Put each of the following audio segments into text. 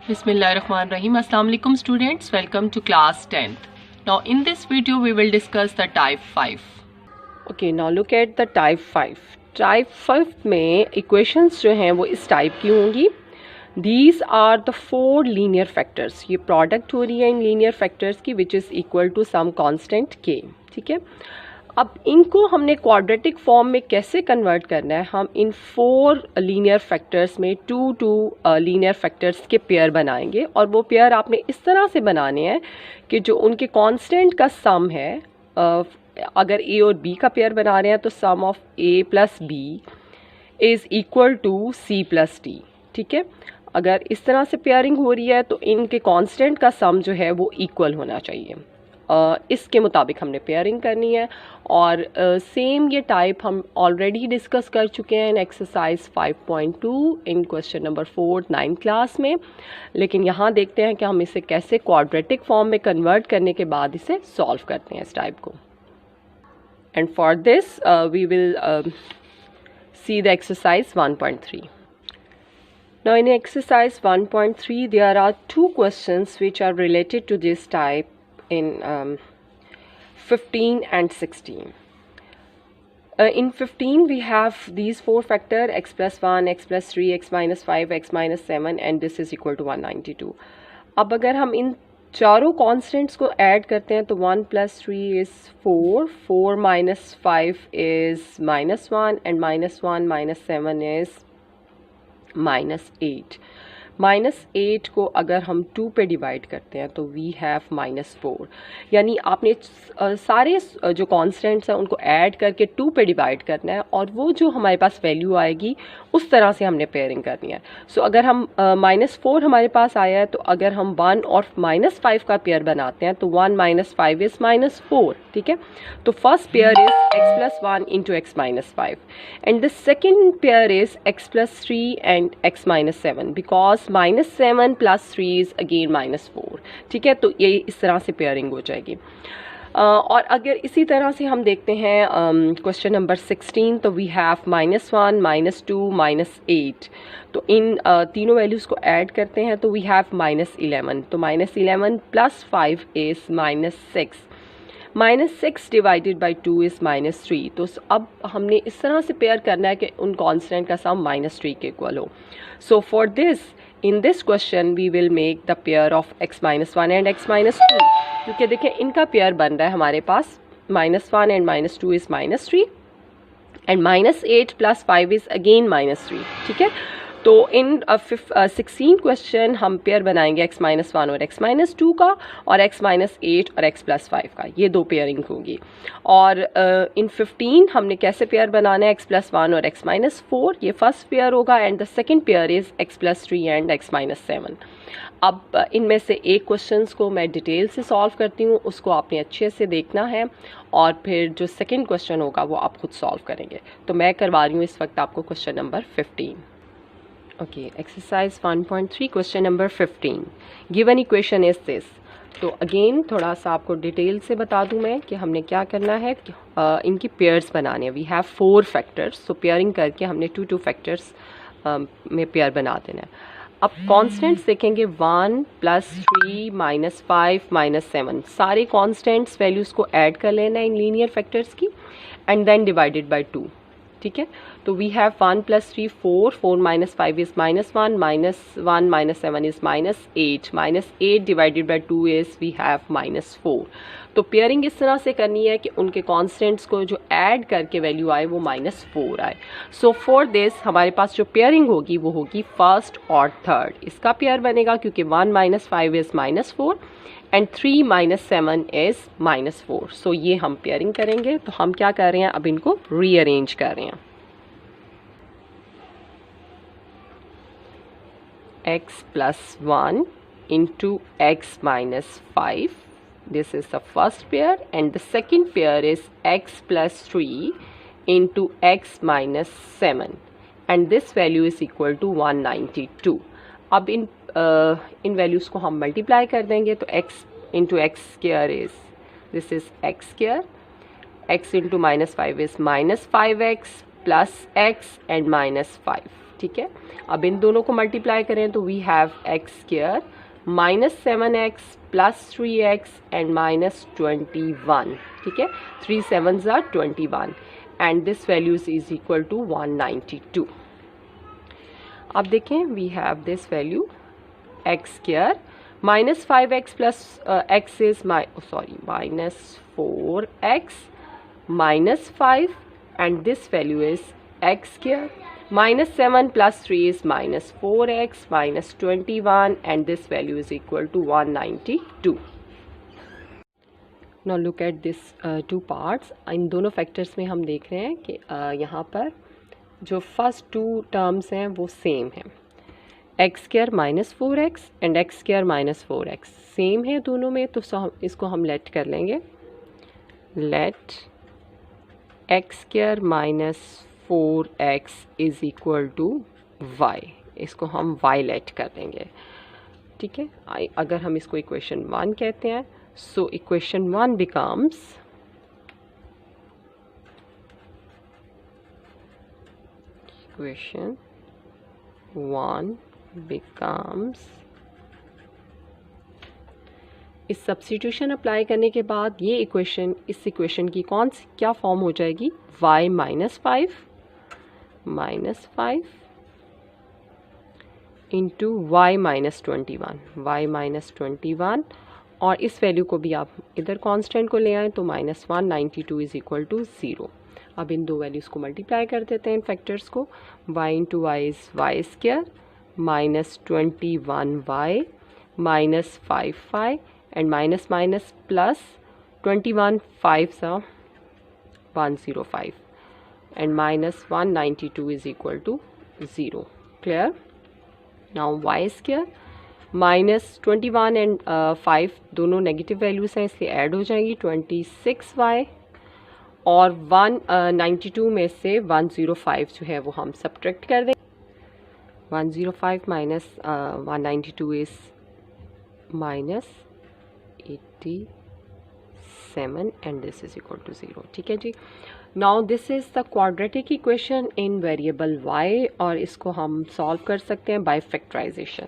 Bismillahirrahmanirrahim. Assalamu alaikum students. Welcome to class 10th. Now in this video we will discuss the type 5. Okay, now look at the type 5. Type 5 में equations जो हैं वो इस type की होंगी. These are the 4 linear factors. ये product हो रही है इन linear factors की which is equal to some constant k. ठीक है. अब इनको हमने क्वाड्रेटिक फॉर्म में कैसे कन्वर्ट करना है, हम इन 4 लीनियर फैक्टर्स में 2 लीनियर फैक्टर्स के पेयर बनाएंगे और वो पेयर आपने इस तरह से बनाने हैं कि जो उनके कांस्टेंट का सम है, अगर ए और बी का पेयर बना रहे हैं तो sum of A plus B is equal to C plus D. ठीक है. अगर इस तरह से पेयरिंग हो रही है तो इनके कांस्टेंट का सम जो है वो इक्वल होना चाहिए. इसके मुताबिक हमने पेयरिंग करनी है और सेम ये टाइप हम ऑलरेडी डिस्कस कर चुके हैं इन एक्सरसाइज 5.2 इन क्वेश्चन नंबर 4 9th क्लास में. लेकिन यहाँ देखते हैं कि हम इसे कैसे क्वाड्रेटिक फॉर्म में कन्वर्ट करने के बाद इसे सॉल्व करते हैं इस टाइप को. And for this we will see the exercise 1.3. Now in exercise 1.3 there are 2 questions which are related to this type in 15 and 16. In 15 we have these 4 factor x plus 1, x plus 3, x minus 5, x minus 7 and this is equal to 192. अब अगर हम इन चारों constants को add करते हैं तो 1 plus 3 is 4, 4 minus 5 is minus 1 and minus 1 minus 7 is minus 8. Minus 8 को अगर हम 2 पे डिवाइड करते हैं तो वी हैव -4. यानी आपने सारे जो कॉन्स्टेंट्स हैं उनको ऐड करके 2 पे डिवाइड करना है और वो जो हमारे पास वैल्यू आएगी उस तरह से हमने पेयरिंग करनी है. सो अगर हम -4 हमारे पास आया है तो अगर हम 1 और -5 का पेयर बनाते हैं तो 1 minus 5 is -4. ठीक है. तो first pair is x plus 1 into x minus 5 and the second pair is x plus 3 and x minus 7 because -7 plus 3 is again -4. ठीक है. तो ये इस तरह से पेयरिंग हो जाएगी. और अगर इसी तरह से हम देखते हैं क्वेश्चन नंबर 16 तो वी हैव -1 -2 -8. तो इन तीनों वैल्यूज़ को ऐड करते हैं तो वी हैव -11. तो -11 plus 5 is -6. -6 divided by 2 is -3. तो अब हमने इस तरह से पेयर करना है कि उन कांस्टेंट का सम -3 के इक्वल हो. So for this in this question we will make the pair of x minus 1 and x minus 2. क्योंकि देखें इनका पेयर बन रहा है हमारे पास -1 and -2 is -3 and -8 plus 5 is again -3. ठीक है. तो इन 16 क्वेश्चन हम पेयर बनाएंगे x minus 1 और x minus 2 का और x minus 8 और x plus 5 का. ये 2 पेयरिंग होगी. और इन 15 हमने कैसे पेयर बनाना है x plus 1 और x minus 4. ये फर्स्ट पेयर होगा and the second pair is x plus 3 and x minus 7. अब इनमें से एक क्वेश्चंस को मैं डिटेल से सॉल्व करती हूँ, उसको आपने अच्छे से देखना है और फिर जो सेकेंड क्वेश्चन होगा वो आप खुद सॉल्व करेंगे. तो मैं करवा रही हूँ इस वक्त आपको question number 15. Okay, exercise 1.3 question number 15. Given equation is this. तो अगेन थोड़ा सा आपको डिटेल से बता दूं मैं कि हमने क्या करना है. इनकी पेयर्स बनाने हैं. We have 4 factors. So pairing करके हमने 2 फैक्टर्स में पेयर बना देना है. अब कॉन्स्टेंट्स देखेंगे 1 + 3 -5 -7. सारे कॉन्स्टेंट्स वैल्यूज़ को ऐड कर लेना है इन लीनियर फैक्टर्स की एंड देन डिवाइडेड बाई 2. ठीक है. तो we have 1 + 3 4, 4 minus 5 is -1, -1 minus 7 is -8, -8 divided by 2 is we have -4. तो पेयरिंग इस तरह से करनी है कि उनके कॉन्स्टेंट्स को जो ऐड करके वैल्यू आए वो -4 आए. सो फॉर दिस हमारे पास जो पेयरिंग होगी वो होगी फर्स्ट और थर्ड. इसका पेयर बनेगा क्योंकि 1 minus 5 is -4 and 3 minus 7 is -4. सो ये हम पेयरिंग करेंगे. तो हम क्या कर रहे हैं, अब इनको रीअरेंज कर रहे हैं. x plus 1 into x minus 5. This is the first pair and the second pair is x plus 3 into x minus 7 and this value is equal to 192. अब इन वैल्यूज़ को हम मल्टीप्लाई कर देंगे तो x into x square is this is x square, x into -5 is -5x plus x and -5. ठीक है। अब इन दोनों को मल्टीप्लाई करें तो we have X square minus 7x plus 3x and minus 21, ठीक है। 3 7s are 21 and this values is equal to 192। अब देखें we have this value X square minus 5x plus x is minus 4x minus 5 and this value is x square minus 7 plus 3 is minus 4x minus 21 and this value is equal to 192. Now look at this two parts. इन दोनों factors में हम देख रहे हैं कि यहाँ पर जो फर्स्ट टू टर्म्स हैं वो सेम हैं, X square minus 4x and X square minus 4x same है दोनों में, तो इसको हम लेट कर लेंगे, let X square minus 4x is equal to y, इसको हम y लेट कर लेंगे, ठीक है। अगर हम इसको इक्वेशन 1 कहते हैं, so equation 1 becomes equation 1 becomes, इस सब्स्टिट्यूशन अप्लाई करने के बाद ये इक्वेशन, इस इक्वेशन की कौन सी क्या फॉर्म हो जाएगी, y minus 5 into y minus 21, और इस वैल्यू को भी आप इधर कांस्टेंट को ले आएँ तो माइनस 192 इज इक्वल टू 0। अब इन दो वैल्यूज़ को मल्टीप्लाई कर देते हैं इन फैक्टर्स को, y into Y is Y square minus 21y minus 5y and minus minus plus 21 5 105 and minus 192 is equal to 0। Clear. Now y square minus 21 and 5 दोनों negative values हैं इसलिए ऐड हो जाएंगी 26y, और 192 में से 105 जो है वो हम सब्ट्रैक्ट कर दें, 105 minus 192 is minus 87 and this is equal to 0, ठीक है जी। Now this is the quadratic equation in variable y, और इसको हम सॉल्व कर सकते हैं बाय फैक्टराइजेशन।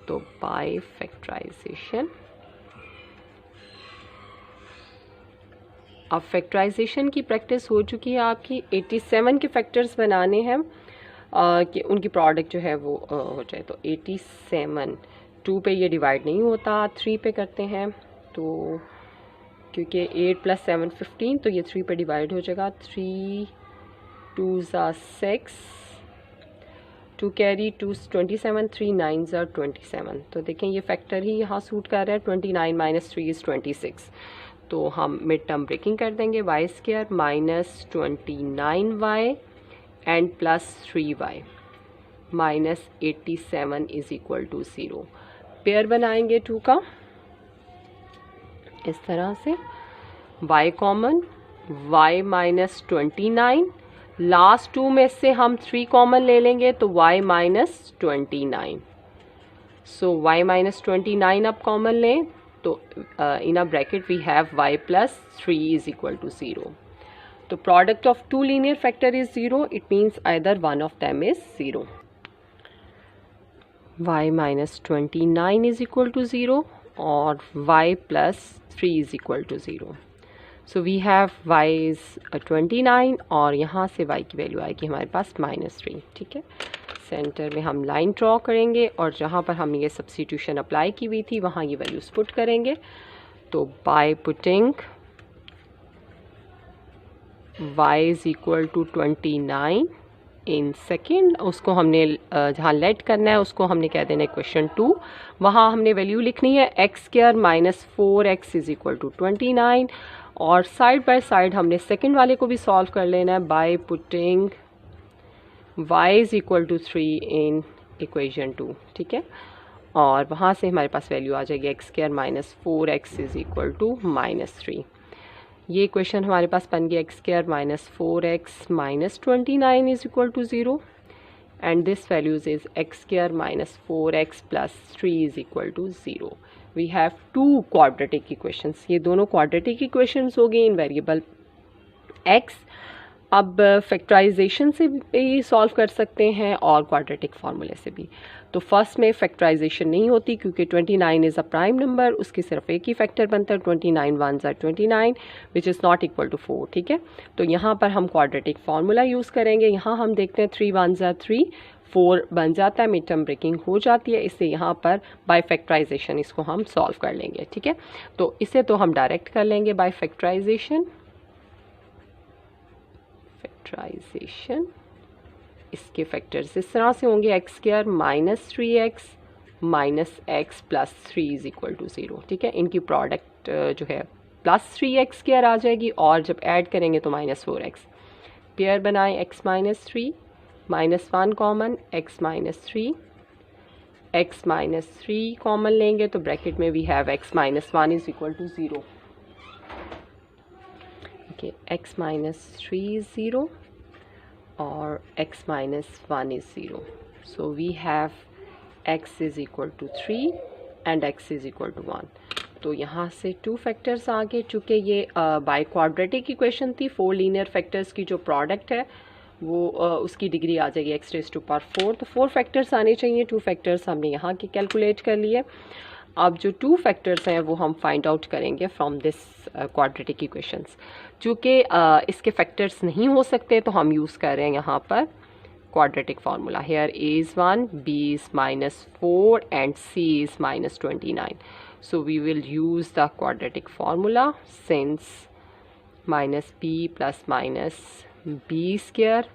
तो बाय फैक्टराइजेशन, अब फैक्टराइजेशन की प्रैक्टिस हो चुकी है आपकी, 87 के फैक्टर्स बनाने हैं कि उनकी प्रोडक्ट जो है वो हो जाए, तो 87 2 पे ये डिवाइड नहीं होता, 3 पे करते हैं, तो क्योंकि 8 + 7 15 तो ये 3 पे डिवाइड हो जाएगा, 3 2s are 6, 2 carry 2 27, 3 9s are 27। तो देखें ये फैक्टर ही यहाँ सूट कर रहा है, 29 माइनस 3 इज़ 26, तो हम मिड टर्म ब्रेकिंग कर देंगे, Y square minus 29y and plus 3y minus 87 is equal to 0। Pair बनाएंगे 2 का इस तरह से, y common, y minus 29, last 2 में से हम 3 कॉमन ले लेंगे तो y minus 29, so y minus 29 अब कॉमन लें तो in a bracket we have y plus 3 is equal to 0। तो product of 2 linear factor is 0, it means either one of them is 0। y minus 29 is equal to 0 और y plus 3 is equal to 0। So we have y is 29 और यहाँ से y की value आएगी हमारे पास -3, ठीक है। सेंटर में हम लाइन ड्रॉ करेंगे और जहाँ पर हम ये सब्स्टिट्यूशन अप्लाई की हुई थी वहाँ ये वैल्यूज पुट करेंगे, तो by putting y is equal to 29 in second, उसको हमने जहाँ लेट करना है उसको हमने कह देना इक्वेशन 2, वहाँ हमने वैल्यू लिखनी है X square minus 4x is equal to 29, और साइड बाय साइड हमने सेकेंड वाले को भी सॉल्व कर लेना है by putting y is equal to 3 in equation 2, ठीक है। और वहाँ से हमारे पास वैल्यू आ जाएगी X square minus 4x is equal to -3। ये इक्वेशन हमारे पास बन गया X square minus 4x minus 29 is equal to 0 and this values is X square minus 4x plus 3 is equal to 0। We have 2 quadratic equations, ये दोनों quadratic equations हो गई in variable x। अब फैक्टराइजेशन से भी सॉल्व कर सकते हैं और क्वाड्रेटिक फार्मूले से भी। तो फर्स्ट में फैक्टराइजेशन नहीं होती क्योंकि 29 इज़ अ प्राइम नंबर, उसकी सिर्फ एक ही फैक्टर बनता है, 29 1s are 29 which is not equal to 4, ठीक है। तो यहाँ पर हम क्वाड्रेटिक फार्मूला यूज़ करेंगे। यहाँ हम देखते हैं 3 1s are 3, 4 बन जाता है, मिड टर्म ब्रेकिंग हो जाती है, इससे यहाँ पर बाय फैक्टराइजेशन इसको हम सॉल्व कर लेंगे, ठीक है। तो इसे तो हम डायरेक्ट कर लेंगे बाय फैक्टराइजेशन। इसके फैक्टर्स इस तरह से होंगे, X square minus 3x minus X plus 3 is equal to 0, ठीक है। इनकी प्रोडक्ट जो है प्लस 3x स्क्वायर आ जाएगी और जब ऐड करेंगे तो माइनस 4x। पेयर बनाएं x minus 3 minus 1 common, x minus 3, x minus 3 common लेंगे तो ब्रैकेट में we have x minus 1 is equal to 0। Okay, x minus 3 is 0 और x minus 1 is 0. So we have x is equal to 3 and x is equal to 1. तो यहाँ से 2 factors आ गए। चूँकि ये बाय क्वाड्रेटिक इक्वेशन थी, 4 linear factors की जो प्रोडक्ट है वो उसकी डिग्री आ जाएगी x raised to power 4। तो 4 फैक्टर्स आने चाहिए, 2 फैक्टर्स हमने यहाँ के कैलकुलेट कर लिए। अब जो 2 फैक्टर्स हैं वो हम फाइंड आउट करेंगे फ्रॉम दिस क्वाड्रेटिक इक्वेशंस। चूँकि इसके फैक्टर्स नहीं हो सकते तो हम यूज़ कर रहे हैं यहाँ पर quadratic formula. Here a is 1, b is minus 4 and c is minus 29. So we will use the quadratic formula since minus b plus minus b square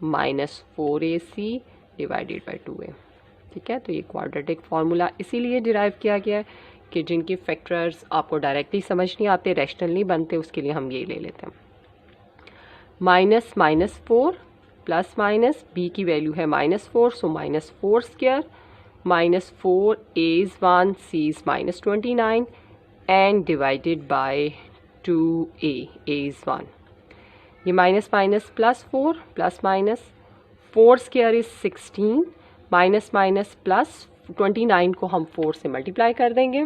minus 4ac divided by 2a, ठीक है। तो ये quadratic formula इसीलिए derive किया गया है कि जिनके फैक्टर्स आपको डायरेक्टली समझ नहीं आते, रैशनल नहीं बनते, उसके लिए हम ये ले लेते हैं। Minus minus 4 plus minus b की वैल्यू है minus 4, so minus 4 square minus 4 a is 1, c is minus 29 and divided bye 2a, a is 1। ये minus minus plus 4 plus minus 4 square is 16 minus minus plus 29 को हम 4 से multiply कर देंगे,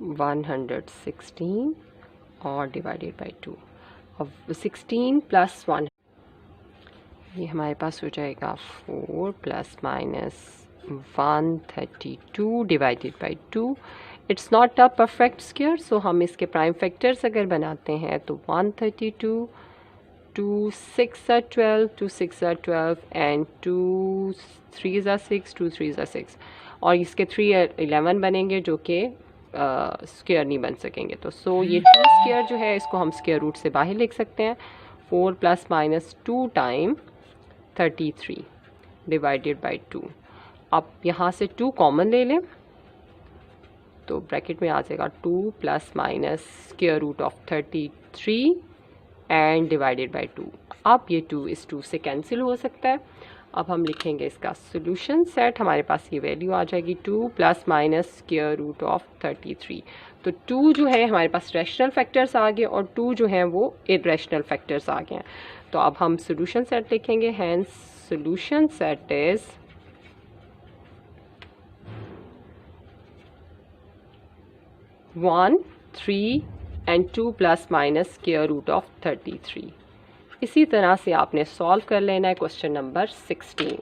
116 और divided by 2। अब 16 प्लस 1 ये हमारे पास हो जाएगा 4 plus minus 132 divided by 2। It's not a perfect square, so हम इसके प्राइम फैक्टर्स अगर बनाते हैं तो 132, 2 6 are 12, 2 6 are 12 and 2 3s are 6, 2 3s are 6 और इसके 3 11 बनेंगे जो कि स्क्वायर नहीं बन सकेंगे। तो सो ये 2 स्क्वायर जो है इसको हम स्क्वायर रूट से बाहर लिख सकते हैं, 4 plus minus 2 time 33 divided by 2। अब यहाँ से 2 कॉमन ले लें तो ब्रैकेट में आ जाएगा 2 plus minus square root of 33 and divided by 2। अब ये 2 इस 2 से कैंसिल हो सकता है। अब हम लिखेंगे इसका सोल्यूशन सेट, हमारे पास ये वैल्यू आ जाएगी 2 plus minus square root of 33। तो 2 जो है हमारे पास रैशनल फैक्टर्स आ गए और 2 जो हैं वो इरेशनल फैक्टर्स आ गए हैं। तो अब हम सोल्यूशन सेट लिखेंगे, hence solution set is one 3 and 2 plus minus square root of 33। इसी तरह से आपने सॉल्व कर लेना है क्वेश्चन नंबर 16।